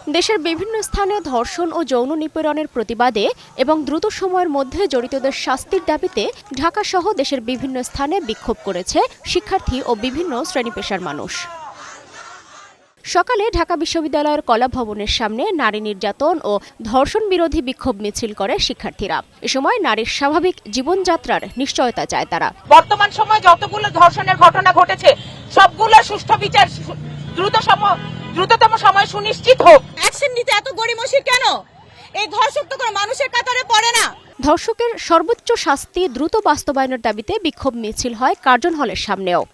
দেশের বিভিন্ন স্থানে ধর্ষণ ও যৌন নিপীড়নের প্রতিবাদে এবং দ্রুত সময়ের মধ্যে জড়িতদের শাস্তির দাবিতে ঢাকাসহ দেশের বিভিন্ন স্থানে বিক্ষোভ করেছে শিক্ষার্থী ও বিভিন্ন শ্রেণী-পেশার মানুষ। সকালে ঢাকা বিশ্ববিদ্যালয়ের কলা ভবনের সামনে নারী নির্যাতন ও ধর্ষণ বিরোধী বিক্ষোভ মিছিল করে শিক্ষার্থীরা। এ সময় নারীর স্বাভাবিক জীবনযাত্রার নিশ্চয়তা চায় তারা। বর্তমান সময়ে যতগুলো ধর্ষণের ঘটনা ঘটেছে সবগুলো সুষ্ঠু বিচার দ্রুততম সময় সুনিশ্চিত হোক। অ্যাকশন নিতে এত গড়িমসি কেন? এই ধর্ষক তো কোনো মানুষের কাতারে পড়ে না। ধর্ষকের সর্বোচ্চ শাস্তি দ্রুত বাস্তবায়নের দাবিতে বিক্ষোভ মিছিল হয় কার্জন হলের সামনেও।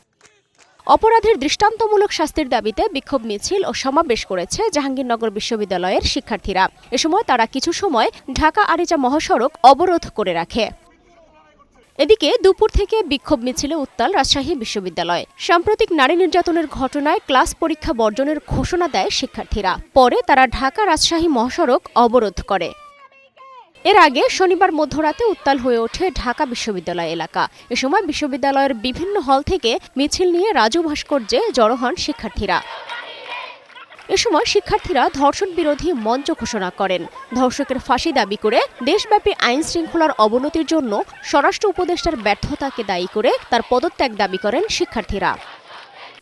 অপরাধের দৃষ্টান্তমূলক শাস্তির দাবিতে বিক্ষোভ মিছিল ও সমাবেশ করেছে জাহাঙ্গীরনগর বিশ্ববিদ্যালয়ের শিক্ষার্থীরা। এ সময় তারা কিছু সময় ঢাকা আরিচা মহাসড়ক অবরোধ করে রাখে। এদিকে দুপুর থেকে বিক্ষোভ মিছিলে উত্তাল রাজশাহী বিশ্ববিদ্যালয়। সাম্প্রতিক নারী নির্যাতনের ঘটনায় ক্লাস পরীক্ষা বর্জনের ঘোষণা দেয় শিক্ষার্থীরা। পরে তারা ঢাকা রাজশাহী মহাসড়ক অবরোধ করে। এর আগে শনিবার মধ্যরাতে উত্তাল হয়ে ওঠে ঢাকা বিশ্ববিদ্যালয় এলাকা। এ সময় বিশ্ববিদ্যালয়ের বিভিন্ন হল থেকে মিছিল নিয়ে রাজু ভাস্কর্যে জড়ো হন শিক্ষার্থীরা। এ সময় শিক্ষার্থীরা ধর্ষণ বিরোধী মঞ্চ ঘোষণা করেন। ধর্ষকের ফাঁসি দাবি করে দেশব্যাপী আইন শৃঙ্খলার অবনতির জন্য স্বরাষ্ট্র উপদেষ্টার ব্যর্থতাকে দায়ী করে তার পদত্যাগ দাবি করেন শিক্ষার্থীরা।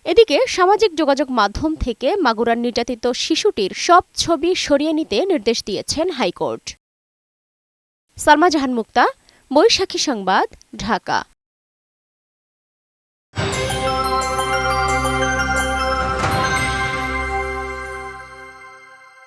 এদিকে সামাজিক যোগাযোগ মাধ্যম থেকে মাগুরার নির্যাতিত শিশুটির সব ছবি সরিয়ে নিতে নির্দেশ দিয়েছেন হাইকোর্ট। সালমা জাহান মুক্তা, বৈশাখী সংবাদ, ঢাকা।